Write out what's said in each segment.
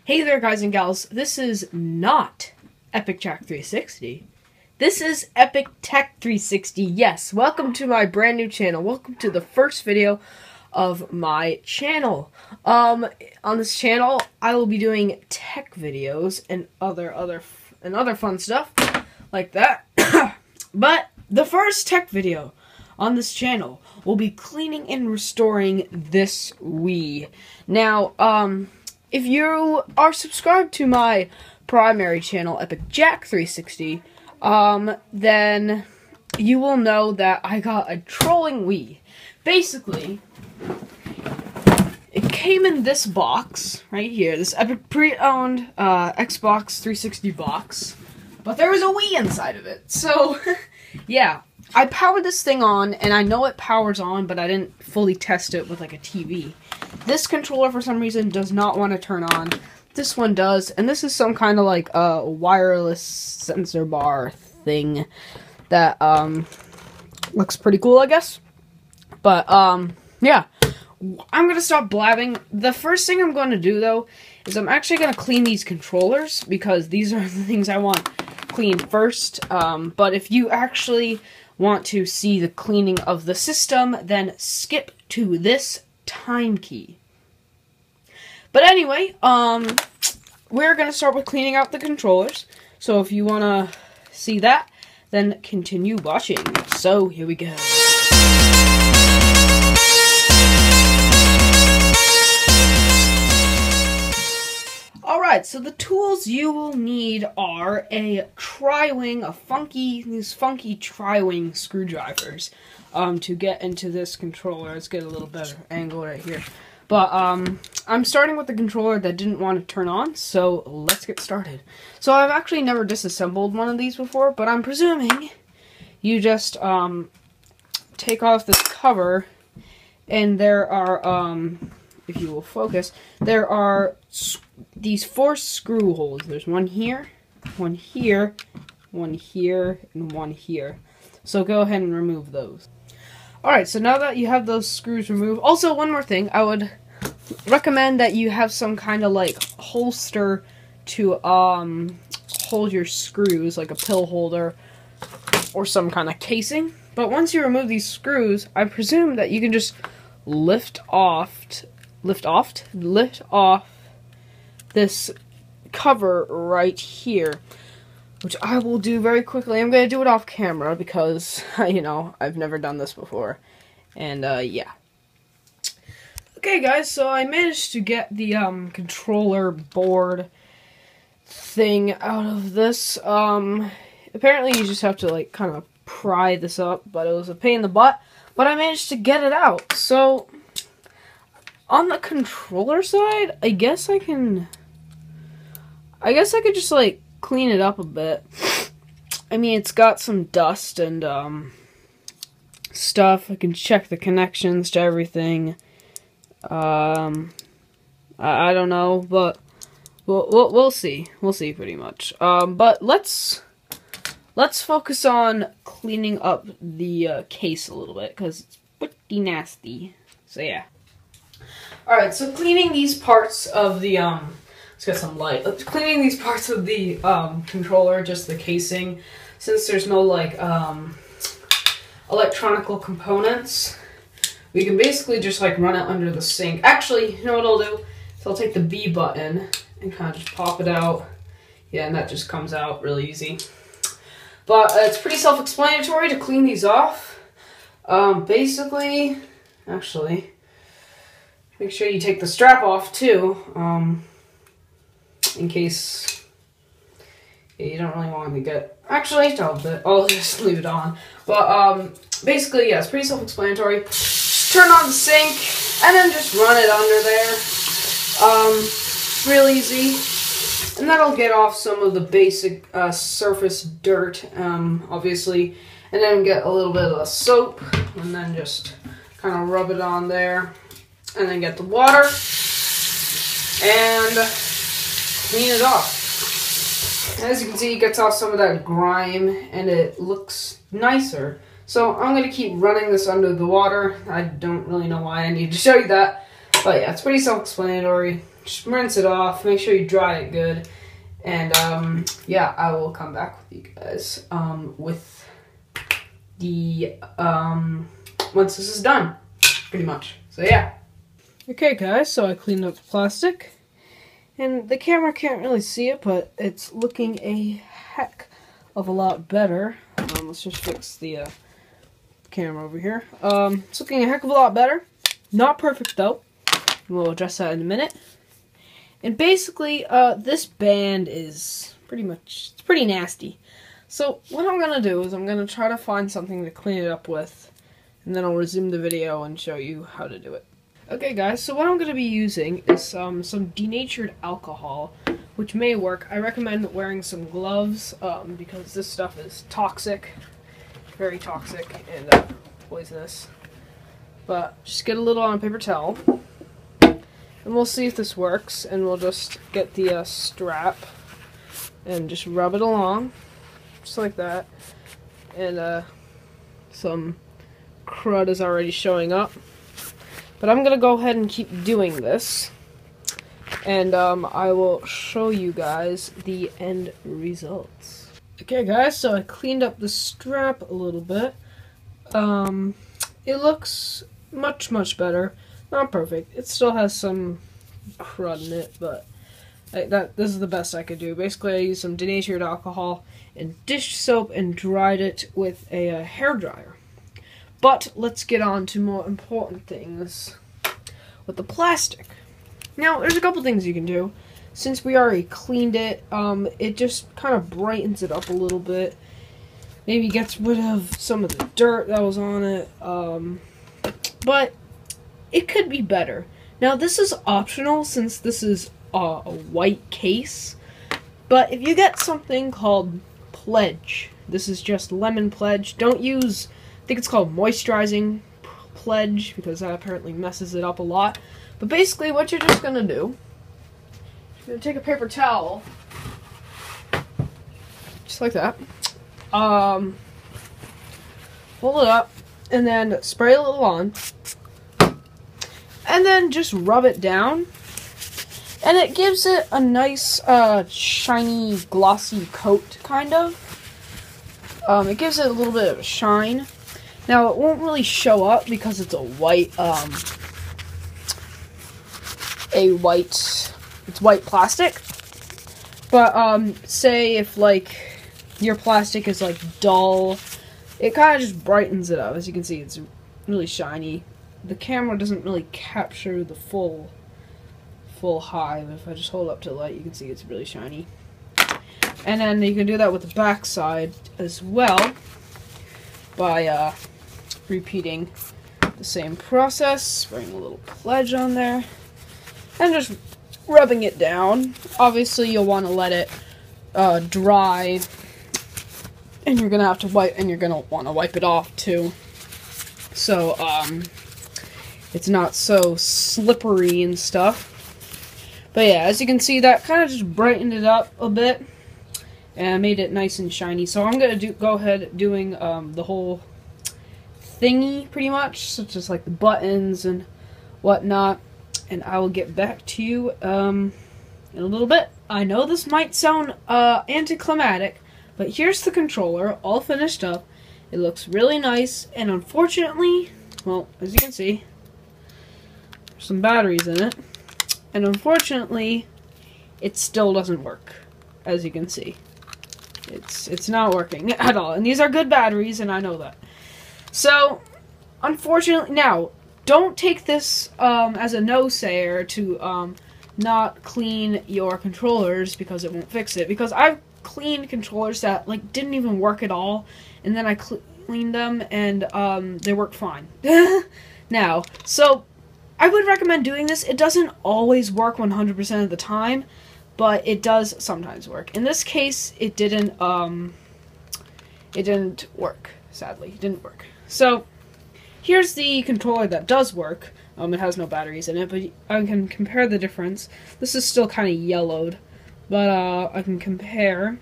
Hey there, guys and gals. This is not Epic Jack 360. This is Epic Tech 360. Yes, welcome to my brand new channel. Welcome to the first video of my channel. On this channel, I will be doing tech videos and other fun stuff like that. But the first tech video on this channel will be cleaning and restoring this Wii. Now, if you are subscribed to my primary channel, Epic Jack 360, then you will know that I got a trolling Wii. Basically, it came in this box right here, this Epic pre-owned Xbox 360 box, but there was a Wii inside of it. So, yeah, I powered this thing on, and I know it powers on, but I didn't fully test it with like a TV. This controller, for some reason, does not want to turn on. This one does, and this is some kind of like wireless sensor bar thing that looks pretty cool, I guess. But yeah, I'm gonna stop blabbing. The first thing I'm going to do, though, is I'm actually gonna clean these controllers, because these are the things I want cleaned first. But if you actually want to see the cleaning of the system, then skip to this time key. But anyway, we're gonna start with cleaning out the controllers. So if you wanna see that, then continue watching. So here we go. Alright, so the tools you will need are a tri-wing, these funky tri-wing screwdrivers to get into this controller. Let's get a little better angle right here. But I'm starting with the controller that didn't want to turn on, so let's get started. So I've actually never disassembled one of these before, but I'm presuming you just take off this cover, and there are, if you will focus, there are these 4 screw holes. There's one here, one here, one here, and one here. So go ahead and remove those. Alright, so now that you have those screws removed, also one more thing, I would recommend that you have some kind of like holster to hold your screws, like a pill holder or some kind of casing. But once you remove these screws, I presume that you can just lift off this cover right here, which I will do very quickly. I'm going to do it off camera because, you know, I've never done this before. And, yeah. Okay, guys, so I managed to get the, controller board thing out of this. Apparently you just have to, like, kind of pry this up, but it was a pain in the butt. But I managed to get it out. So, on the controller side, I guess I could just, like, clean it up a bit. I mean, it's got some dust and stuff. I can check the connections to everything. I don't know, but we'll see. We'll see pretty much. But let's focus on cleaning up the case a little bit, because it's pretty nasty. So yeah. All right. So cleaning these parts of the let's get some light. Cleaning these parts of the controller, just the casing, since there's no like electronical components, we can basically just like run it under the sink. Actually, you know what I'll do? So I'll take the B button and kind of just pop it out. Yeah, and that just comes out really easy. But it's pretty self-explanatory to clean these off. Basically, actually, make sure you take the strap off too. In case you don't really want to get... Actually, I'll just leave it on. But, basically, yeah, it's pretty self-explanatory. Turn on the sink, and then just run it under there. Real easy. And that'll get off some of the basic surface dirt, obviously. And then get a little bit of the soap, and then just kind of rub it on there. And then get the water, and clean it off. As you can see, it gets off some of that grime, and it looks nicer. So I'm going to keep running this under the water. I don't really know why I need to show you that. But yeah, it's pretty self-explanatory. Just rinse it off, make sure you dry it good, and yeah, I will come back with you guys with the once this is done, pretty much. So yeah. Okay guys, so I cleaned up the plastic, and the camera can't really see it, but it's looking a heck of a lot better. Let's just fix the camera over here. It's looking a heck of a lot better. Not perfect though. We'll address that in a minute. And basically, this band is it's pretty nasty. So what I'm gonna do is I'm gonna try to find something to clean it up with, and then I'll resume the video and show you how to do it. Okay guys, so what I'm gonna be using is some denatured alcohol, which may work. I recommend wearing some gloves, because this stuff is toxic, very toxic and poisonous. But just get a little on a paper towel. And we'll see if this works, and we'll just get the strap and just rub it along, just like that. And some crud is already showing up. But I'm gonna go ahead and keep doing this, and I will show you guys the end results. Okay guys, so I cleaned up the strap a little bit. It looks much better. Not perfect. It still has some crud in it, but this is the best I could do. Basically, I used some denatured alcohol and dish soap and dried it with a hairdryer. But let's get on to more important things with the plastic. Now, there's a couple things you can do. Since we already cleaned it, it just kind of brightens it up a little bit. Maybe gets rid of some of the dirt that was on it. But it could be better. Now, this is optional since this is a white case. But if you get something called Pledge, this is just lemon Pledge. Don't use, I think it's called moisturizing Pledge, because that apparently messes it up a lot. But basically, what you're just going to do, you're going to take a paper towel, just like that, fold it up, and then spray a little on, and then just rub it down, and it gives it a nice, shiny, glossy coat, kind of. It gives it a little bit of a shine. Now, it won't really show up because it's a white, it's white plastic. But, say if, like, your plastic is, like, dull, it kind of just brightens it up. As you can see, it's really shiny. The camera doesn't really capture the full hive. If I just hold up to the light, you can see it's really shiny. And then you can do that with the back side as well by repeating the same process, spraying a little Pledge on there, and just rubbing it down. Obviously, you'll want to let it dry, and you're gonna have to wipe, and you're gonna want to wipe it off too, so it's not so slippery and stuff. But yeah, as you can see, that kind of just brightened it up a bit and made it nice and shiny. So I'm gonna go ahead doing the whole thingy pretty much, such as like the buttons and whatnot, and I will get back to you in a little bit. I know this might sound anticlimactic, but here's the controller all finished up. It looks really nice, and unfortunately, well, as you can see, there's some batteries in it, and unfortunately it still doesn't work. As you can see, it's not working at all, and these are good batteries, and I know that. So, unfortunately, now, don't take this as a no-sayer to not clean your controllers because it won't fix it. Because I've cleaned controllers that, like, didn't even work at all, and then I cleaned them, and they worked fine. Now, so, I would recommend doing this. It doesn't always work 100% of the time, but it does sometimes work. In this case, it didn't work, sadly. It didn't work. So, here's the controller that does work. It has no batteries in it, but I can compare the difference. This is still kind of yellowed, but I can compare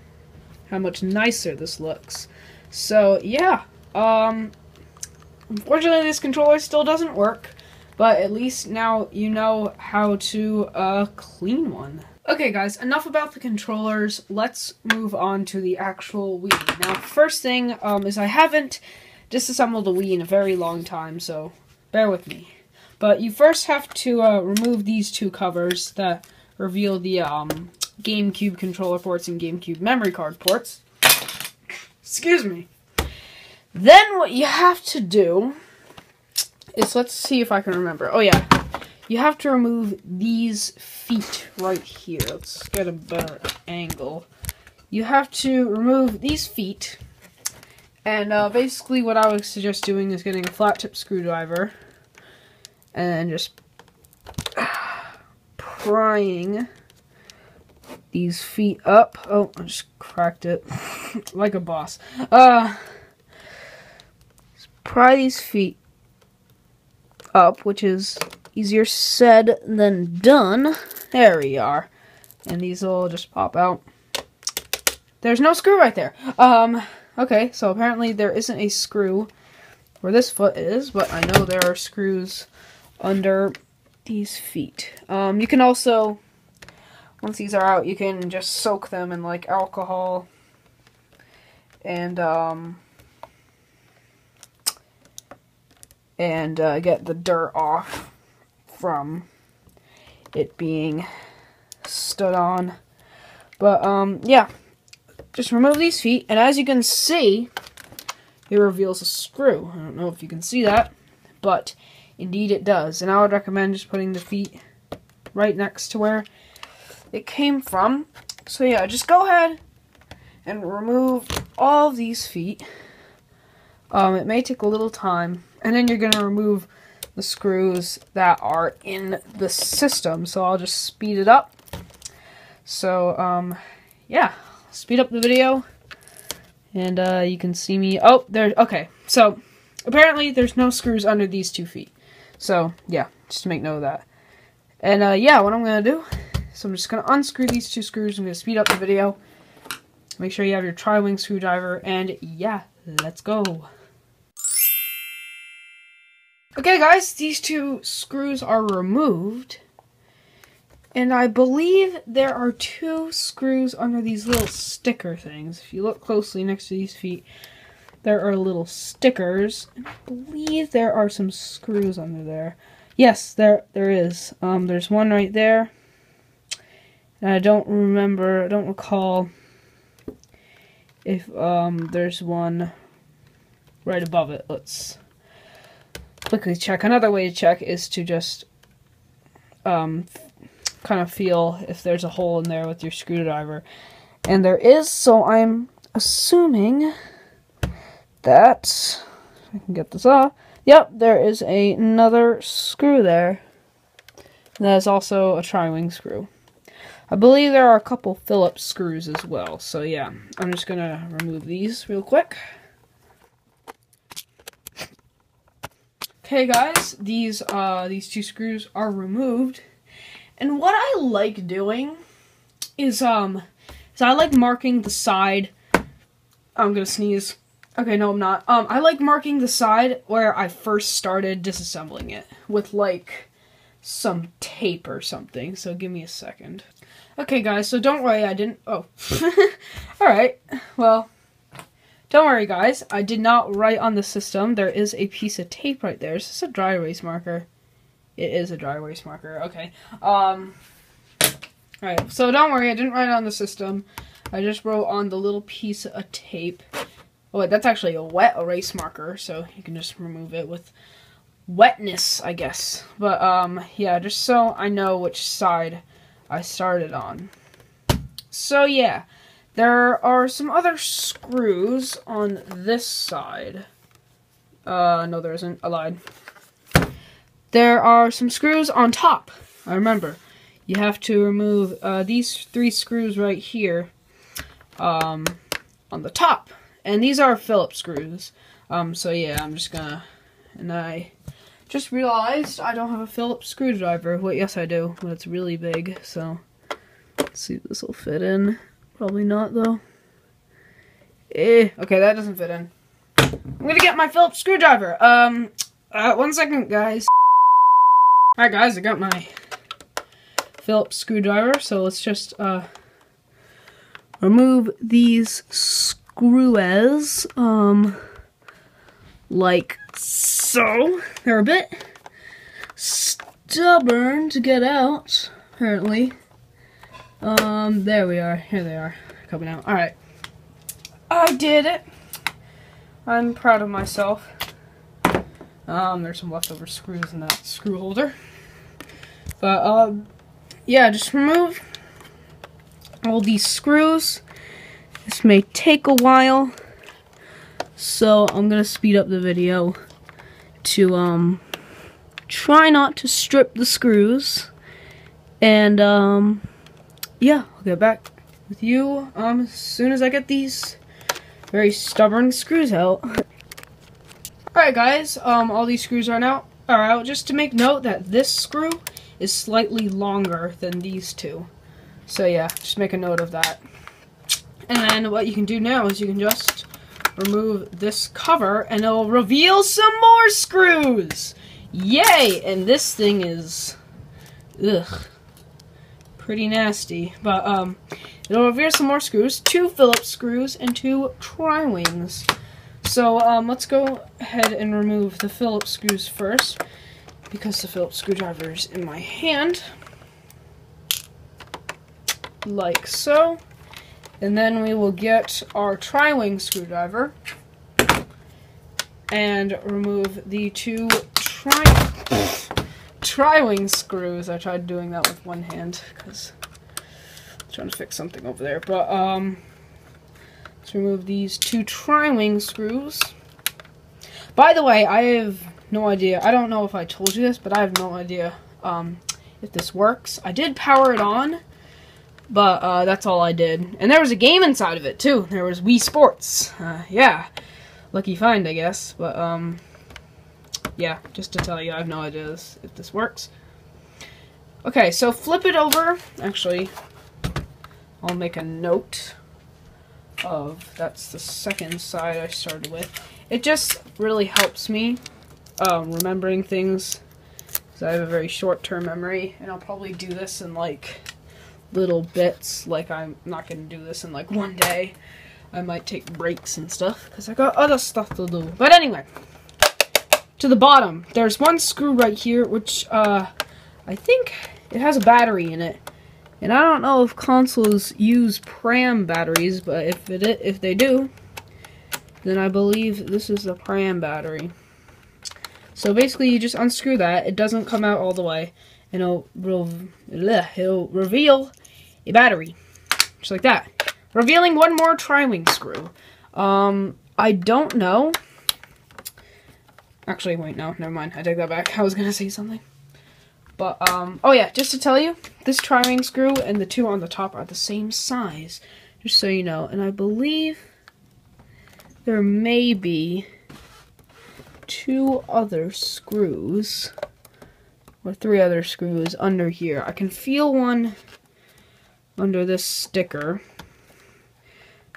how much nicer this looks. So, yeah. Unfortunately, this controller still doesn't work, but at least now you know how to clean one. Okay guys, enough about the controllers. Let's move on to the actual Wii. Now, first thing is I haven't disassembled a Wii in a very long time, so bear with me. But you first have to remove these two covers that reveal the GameCube controller ports and GameCube memory card ports. Excuse me. Then what you have to do is, let's see if I can remember. Oh yeah, you have to remove these feet right here. Let's get a better angle. You have to remove these feet, and basically what I would suggest doing is getting a flat tip screwdriver and just prying these feet up. Oh, I just cracked it like a boss. Pry these feet up, which is easier said than done. There we are. And these will just pop out. There's no screw right there. Okay, so apparently there isn't a screw where this foot is, but I know there are screws under these feet. You can also, once these are out, you can just soak them in like alcohol and get the dirt off from it being stood on. But yeah, just remove these feet, and as you can see, it reveals a screw. I don't know if you can see that, but indeed it does. And I would recommend just putting the feet right next to where it came from. So yeah, just go ahead and remove all of these feet. It may take a little time, and then you're going to remove the screws that are in the system. So I'll just speed it up. So yeah, speed up the video, and you can see me. Oh, there. Okay, so apparently there's no screws under these 2 feet. So yeah, just to make note of that. And yeah, what I'm gonna do, so I'm just gonna unscrew these 2 screws. I'm gonna speed up the video. Make sure you have your tri-wing screwdriver, and yeah, let's go. Okay guys, these 2 screws are removed, and I believe there are 2 screws under these little sticker things. If you look closely next to these feet, there are little stickers, and I believe there are some screws under there. Yes, there is. There's one right there, and I don't recall if there's one right above it. Let's quickly check. Another way to check is to just kind of feel if there's a hole in there with your screwdriver. And there is, so I'm assuming that I can get this off. Yep, there is another screw there. That is also a tri-wing screw. I believe there are a couple Phillips screws as well. So yeah, I'm just gonna remove these real quick. Okay guys, these 2 screws are removed. And what I like doing is I like marking the side. I'm gonna sneeze. Okay, no I'm not. I like marking the side where I first started disassembling it with like some tape or something. So give me a second. Okay guys, so don't worry, I didn't, oh. Alright, well, don't worry guys, I did not write on the system. There is a piece of tape right there. Is this a dry erase marker? It is a dry erase marker, okay. Alright, so don't worry, I didn't write it on the system. I just wrote on the little piece of tape. Oh wait, that's actually a wet erase marker, so you can just remove it with wetness, I guess. But, yeah, just so I know which side I started on. So, yeah, there are some other screws on this side. No, there isn't. I lied. There are some screws on top. I remember. You have to remove these 3 screws right here on the top. And these are Phillips screws. So yeah, I'm just gonna... And I just realized I don't have a Phillips screwdriver. Wait, yes I do, but it's really big, so... Let's see if this will fit in. Probably not, though. Okay, that doesn't fit in. I'm gonna get my Phillips screwdriver. 1 second, guys. Alright guys, I got my Phillips screwdriver, so let's just remove these screws, like so. They're a bit stubborn to get out, apparently. There we are. Here they are, coming out. Alright. I did it. I'm proud of myself. There's some leftover screws in that screw holder. But, yeah, just remove all these screws. This may take a while, so I'm gonna speed up the video to, try not to strip the screws. And, yeah, I'll get back with you, as soon as I get these very stubborn screws out. Alright guys, all these screws are out. Just to make note that this screw is slightly longer than these two. So yeah, just make a note of that. And then what you can do now is you can just remove this cover and it'll reveal some more screws! Yay! And this thing is, ugh, pretty nasty. But it'll reveal some more screws, 2 Phillips screws and 2 tri-wings. So let's go ahead and remove the Phillips screws first, because the Phillips screwdriver is in my hand, like so. And then we will get our tri-wing screwdriver and remove the 2 tri-wing screws. I tried doing that with one hand because I'm trying to fix something over there. But let's remove these 2 tri-wing screws. By the way, I have no idea. I don't know if I told you this, but I have no idea if this works. I did power it on, but that's all I did. And there was a game inside of it, too. There was Wii Sports. Yeah. Lucky find, I guess. But, yeah, just to tell you, I have no idea if this works. Okay, so flip it over. Actually, I'll make a note of, that's the second side I started with. It just really helps me remembering things, because I have a very short-term memory, and I'll probably do this in like little bits. Like, I'm not going to do this in like one day. I might take breaks and stuff because I got other stuff to do. But anyway, to the bottom, there's one screw right here, which I think it has a battery in it. And I don't know if consoles use PRAM batteries, but if they do, then I believe this is the PRAM battery. So basically, you just unscrew that. It doesn't come out all the way, and it'll reveal a battery, just like that. Revealing one more tri-wing screw. I don't know. Actually, wait, no, never mind. I take that back. I was gonna say something. But, oh yeah, just to tell you, this tri-wing screw and the 2 on the top are the same size, just so you know. And I believe there may be 2 other screws, or 3 other screws under here. I can feel one under this sticker.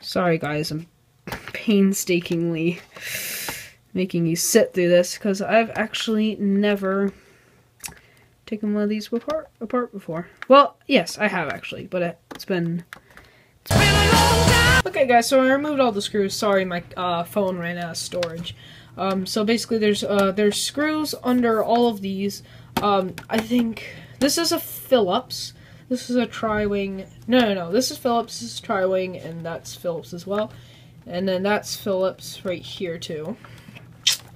Sorry guys, I'm painstakingly making you sit through this, because I've actually never taken one of these apart before. Well, yes, I have actually, but it's been a long time. Okay guys, so I removed all the screws. Sorry, my phone ran out of storage. So basically there's screws under all of these. I think this is a Phillips. This is a tri-wing. No. This is Phillips, this is tri-wing, and that's Phillips as well. And then that's Phillips right here too.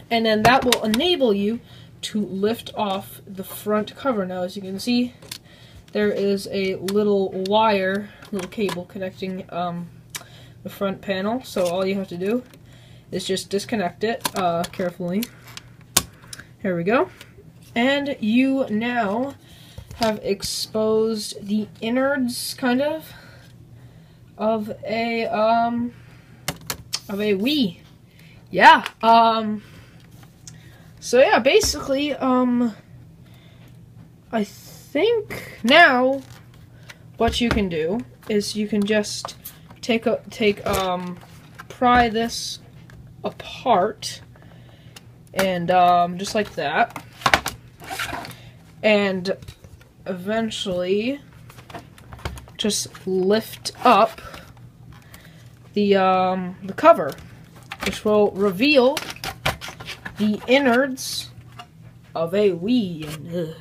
And then that will enable you to lift off the front cover. Now, as you can see, there is a little wire, little cable connecting the front panel. So all you have to do is just disconnect it carefully. Here we go. And you now have exposed the innards, kind of a Wii. Yeah. So yeah, basically, I think now what you can do is you can just pry this apart, and just like that. and eventually just lift up the cover, which will reveal the innards of a Wii.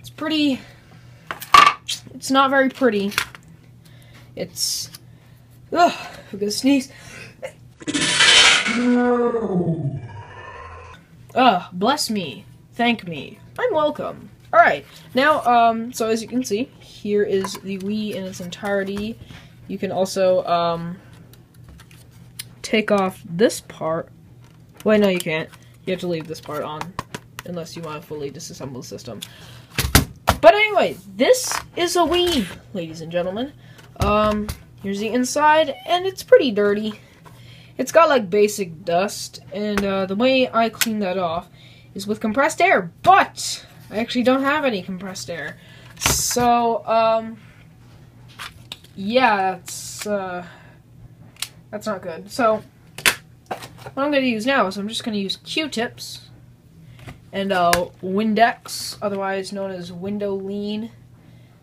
And it's not very pretty. It's, I'm gonna sneeze. Bless me, thank me, I'm welcome. Alright, now, so as you can see, here is the Wii in its entirety. You can also, take off this part. Wait, no, you can't. You have to leave this part on, unless you want to fully disassemble the system. But anyway, this is a Wii, ladies and gentlemen. Here's the inside, and it's pretty dirty. It's got, like, basic dust, and, the way I clean that off is with compressed air, but I actually don't have any compressed air. So, yeah, that's not good. So, what I'm going to use now is I'm just going to use Q-tips and Windex, otherwise known as window lean.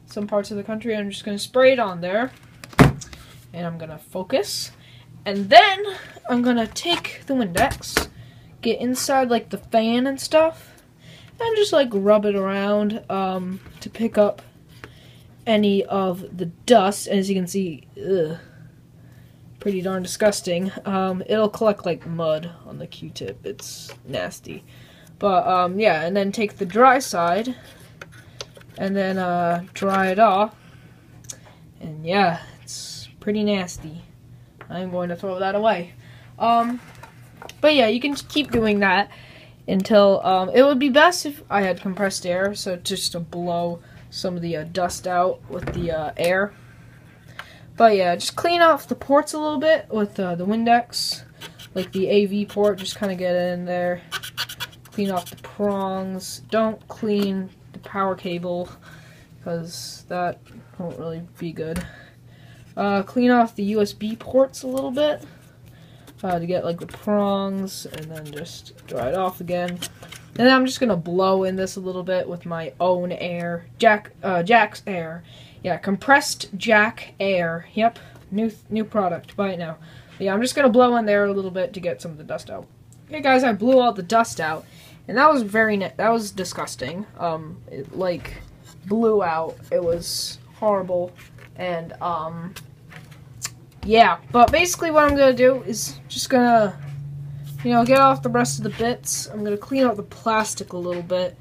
Some parts of the country, I'm just going to spray it on there, and I'm going to focus. And then I'm going to take the Windex, get inside like the fan and stuff, and just like rub it around to pick up any of the dust. As you can see, pretty darn disgusting. It'll collect like mud on the Q-tip. It's nasty. But yeah, and then take the dry side and then dry it off. And yeah, it's pretty nasty. I'm going to throw that away. But yeah, you can keep doing that until, it would be best if I had compressed air, so just to blow some of the dust out with the air. But yeah, just clean off the ports a little bit with the Windex, like the AV port, just kind of get it in there. Clean off the prongs. Don't clean the power cable, because that won't really be good. Clean off the USB ports a little bit to get like the prongs, and then just dry it off again. And then I'm just gonna blow in this a little bit with my own air, Jack's air. Yeah, compressed Jack air. Yep, new product. Buy it now. But yeah, I'm just gonna blow in there a little bit to get some of the dust out. Okay, guys, I blew all the dust out, and that was that was disgusting. It like blew out. It was horrible, and yeah. But basically, what I'm gonna do is just gonna, you know, get off the rest of the bits. I'm gonna clean out the plastic a little bit,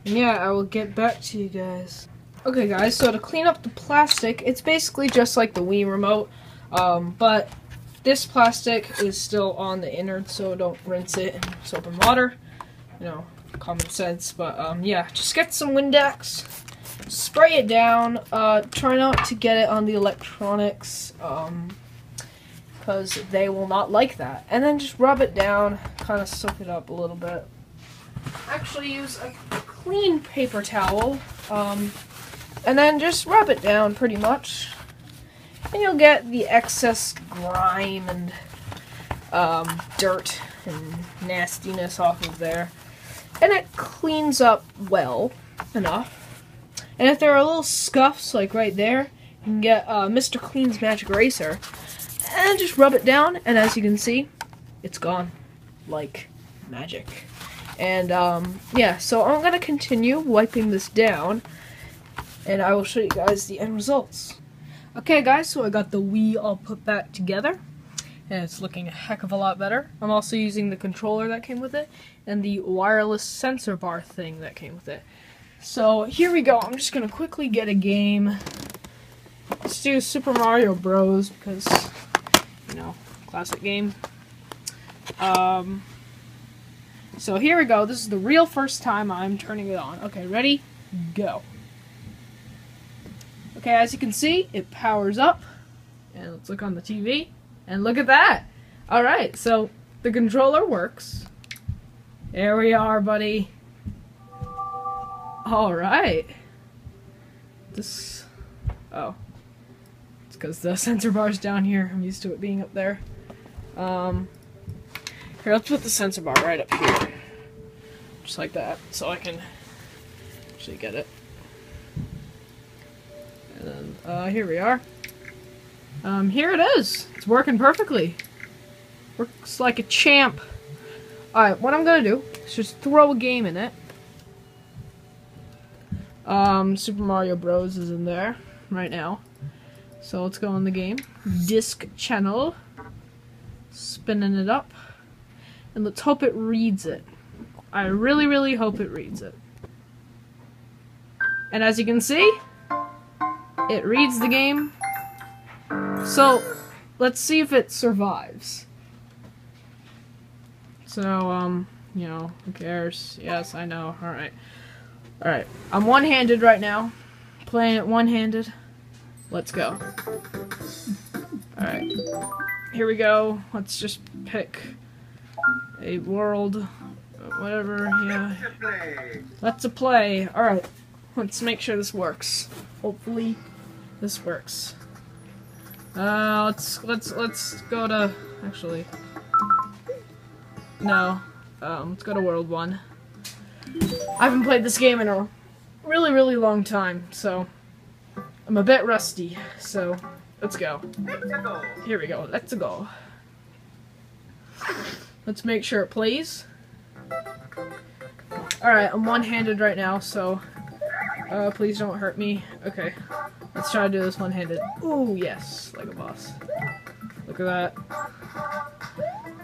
and yeah, I will get back to you guys. Okay, guys, so to clean up the plastic, it's basically just like the Wii remote, but this plastic is still on the innards, so don't rinse it in soap and water. You know, common sense. But yeah, just get some Windex, spray it down. Try not to get it on the electronics, because they will not like that. And then just rub it down, kind of soak it up a little bit. Actually, use a clean paper towel, and then just rub it down pretty much. And you'll get the excess grime and dirt and nastiness off of there. And it cleans up well enough. And if there are little scuffs, like right there, you can get Mr. Clean's Magic Eraser and just rub it down, and as you can see, it's gone like magic. And yeah, so I'm gonna continue wiping this down, and I will show you guys the end results. Okay, guys, so I got the Wii all put back together, and it's looking a heck of a lot better. I'm also using the controller that came with it and the wireless sensor bar thing that came with it. So here we go. I'm just gonna quickly get a game. Let's do Super Mario Bros. Because, you know, classic game. So here we go. This is the real first time I'm turning it on. Okay, ready? Go. Okay, as you can see, it powers up. And let's look on the TV. And look at that! Alright, so the controller works. There we are, buddy. Alright. This... Oh. It's because the sensor bar's down here. I'm used to it being up there. Here, let's put the sensor bar right up here. Just like that, so I can actually get it. And then, here we are. Here it is. It's working perfectly. Works like a champ. Alright, what I'm gonna do is just throw a game in it. Super Mario Bros. Is in there right now. So let's go in the game. Disc channel. Spinning it up. And let's hope it reads it. I really, really hope it reads it. And as you can see, it reads the game. So, let's see if it survives. So, you know, who cares? Yes, I know. Alright. Alright. I'm one-handed right now. Playing it one-handed. Let's go. Alright. Here we go. Let's just pick a world. Whatever, yeah. Let's play. Alright. Let's make sure this works. Hopefully this works. Let's go to, actually, no, let's go to World 1. I haven't played this game in a really, really long time, so I'm a bit rusty, so let's go. Here we go, let's go. Let's make sure it plays. Alright, I'm one-handed right now, so please don't hurt me. Okay, let's try to do this one-handed. Ooh, yes, like a boss. Look at that.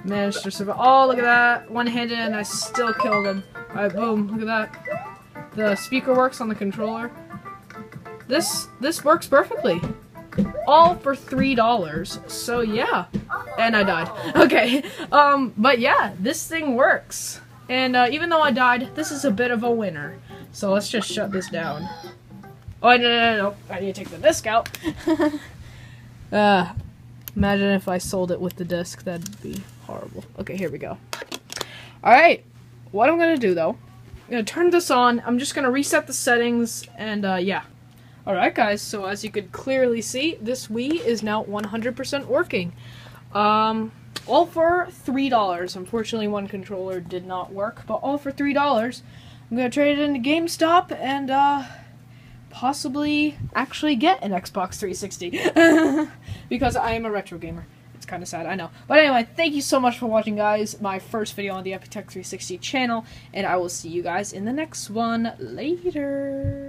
Managed to survive. Oh, look at that. One-handed, and I still killed him. Alright, boom, look at that. The speaker works on the controller. This works perfectly. All for $3, so yeah. And I died. Okay, but yeah, this thing works. And even though I died, this is a bit of a winner. So let's just shut this down. Oh, no. I need to take the disc out. Imagine if I sold it with the disc. That'd be horrible. Okay, here we go. Alright, what I'm going to do, though, I'm going to turn this on. I'm just going to reset the settings, and yeah. Alright, guys, so as you could clearly see, this Wii is now 100% working. All for $3. Unfortunately, one controller did not work, but all for $3. I'm gonna trade it into GameStop and possibly actually get an Xbox 360 because I am a retro gamer. It's kind of sad, I know. But anyway, thank you so much for watching, guys. My first video on the Epitech 360 channel, and I will see you guys in the next one. Later.